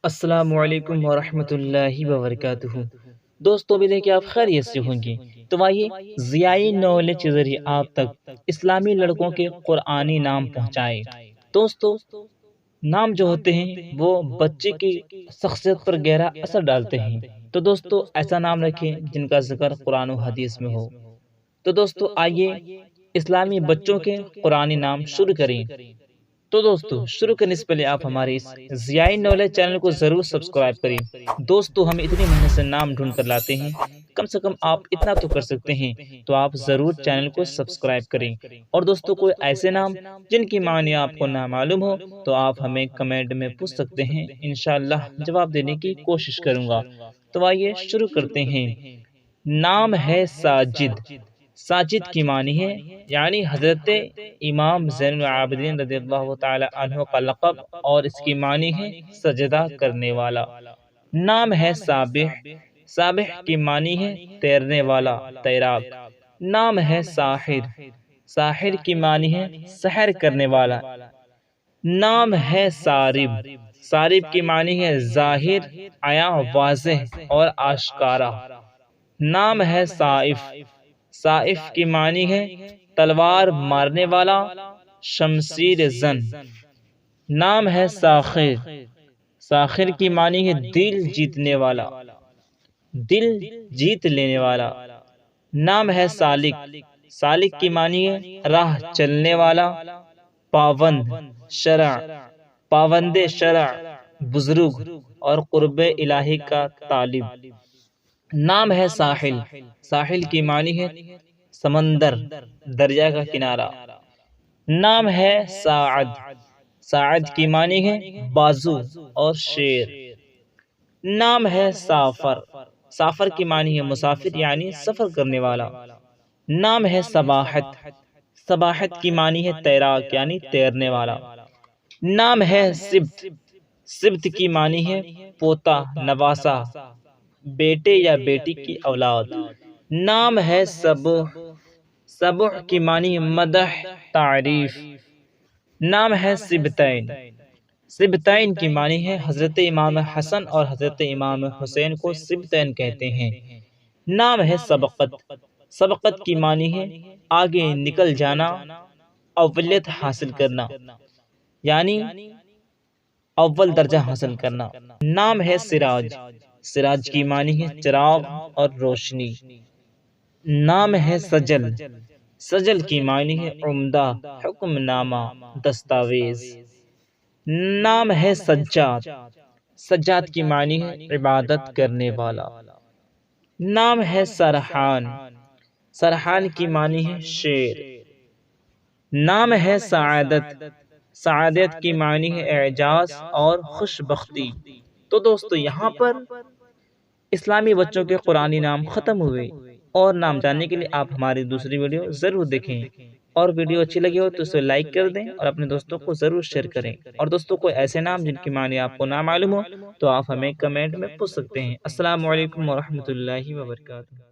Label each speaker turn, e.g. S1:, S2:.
S1: السلام علیکم ورحمۃ اللہ وبرکاتہ۔ دوستوں امید ہے کہ آپ خیریت سے ہوں گے۔ تو آئیے ضیائی نالج کے ذریعے آپ تک اسلامی لڑکوں کے قرآنی نام پہنچائے۔ دوستوں نام جو ہوتے ہیں وہ بچے کی شخصیت پر گہرا اثر ڈالتے ہیں، تو دوستوں ایسا نام رکھیں جن کا ذکر قرآن و حدیث میں ہو۔ تو دوستوں آئیے اسلامی بچوں کے قرآنی نام شروع کریں۔ تو دوستو شروع کرنے سے پہلے آپ ہمارے اس ضیائی نالج چینل کو ضرور سبسکرائب کریں۔ دوستو ہم اتنی محنت سے نام ڈھونڈ کر لاتے ہیں، کم سے کم آپ اتنا تو کر سکتے ہیں، تو آپ ضرور چینل کو سبسکرائب کریں۔ اور دوستو کوئی ایسے نام جن کی معنی آپ کو نہ معلوم ہو تو آپ ہمیں کمنٹ میں پوچھ سکتے ہیں، انشاءاللہ جواب دینے کی کوشش کروں گا۔ تو آئیے شروع کرتے ہیں۔ نام ہے ساجد۔ ساجد کی معنی ہے یعنی حضرت امام زین العابدین رضی اللہ تعالی عنہ کا لقب، اور اس کی معنی ہے سجدہ کرنے والا۔ نام ہے سابح۔ سابح کی معنی ہے تیرنے والا، تیراک۔ نام ہے ساحر۔ ساحر کی معنی ہے سحر کرنے والا۔ نام ہے سارب۔ سارب کی معنی ہے ظاہر، عیاں، واضح اور آشکارا۔ نام ہے سائف۔ سائف کی معنی ہے تلوار مارنے والا، شمشیر زن۔ نام ہے ساخر۔ ساخر کی معنی ہے دل جیتنے والا، دل جیت لینے والا۔ نام ہے سالک۔ سالک کی معنی ہے راہ چلنے والا، پابند شرع، پابند شرع، بزرگ اور قرب الہی کا طالب۔ نام ہے ساحل۔ ساحل کی معنی ہے سمندر، دریا کا کنارہ۔ نام ہے ساعد۔ ساعد کی معنی ہے بازو اور شیر۔ نام ہے سافر۔ سافر کی معنی ہے مسافر یعنی سفر کرنے والا۔ نام ہے سباحت۔ سباحت کی معنی ہے تیراک یعنی تیرنے والا۔ نام ہے سبت۔ سبت کی معنی ہے پوتا، نواسا، بیٹے یا بیٹی کی اولاد۔ نام ہے سبح۔ سبح کی معنی مدح، تعریف۔ نام ہے سبتین۔ سبتین کی معنی ہے حضرت امام حسن اور حضرت امام حسین کو سبتین کہتے ہیں۔ نام ہے سبقت۔ سبقت کی معنی ہے آگے نکل جانا، اولیت حاصل کرنا یعنی اول درجہ حاصل کرنا۔ نام ہے سراج۔ سراج کی معنی ہے چراغ اور روشنی۔ نام ہے سجل۔ سجل کی معنی ہے عمدہ، حکم نامہ، دستاویز۔ نام ہے سجاد۔ سجاد کی معنی ہے عبادت کرنے والا۔ نام ہے سرحان۔ سرحان کی معنی ہے شیر۔ نام ہے سعادت۔ سعادت کی معنی ہے اعجاز اور خوش بختی۔ تو دوستو یہاں پر اسلامی بچوں کے قرآنی نام ختم ہوئے، اور نام جاننے کے لیے آپ ہماری دوسری ویڈیو ضرور دیکھیں، اور ویڈیو اچھی لگی ہو تو اسے لائک کر دیں اور اپنے دوستوں کو ضرور شیئر کریں۔ اور دوستوں کو ایسے نام جن کی معنی آپ کو نہ معلوم ہو تو آپ ہمیں کمنٹ میں پوچھ سکتے ہیں۔ السلام علیکم ورحمۃ اللہ وبرکاتہ۔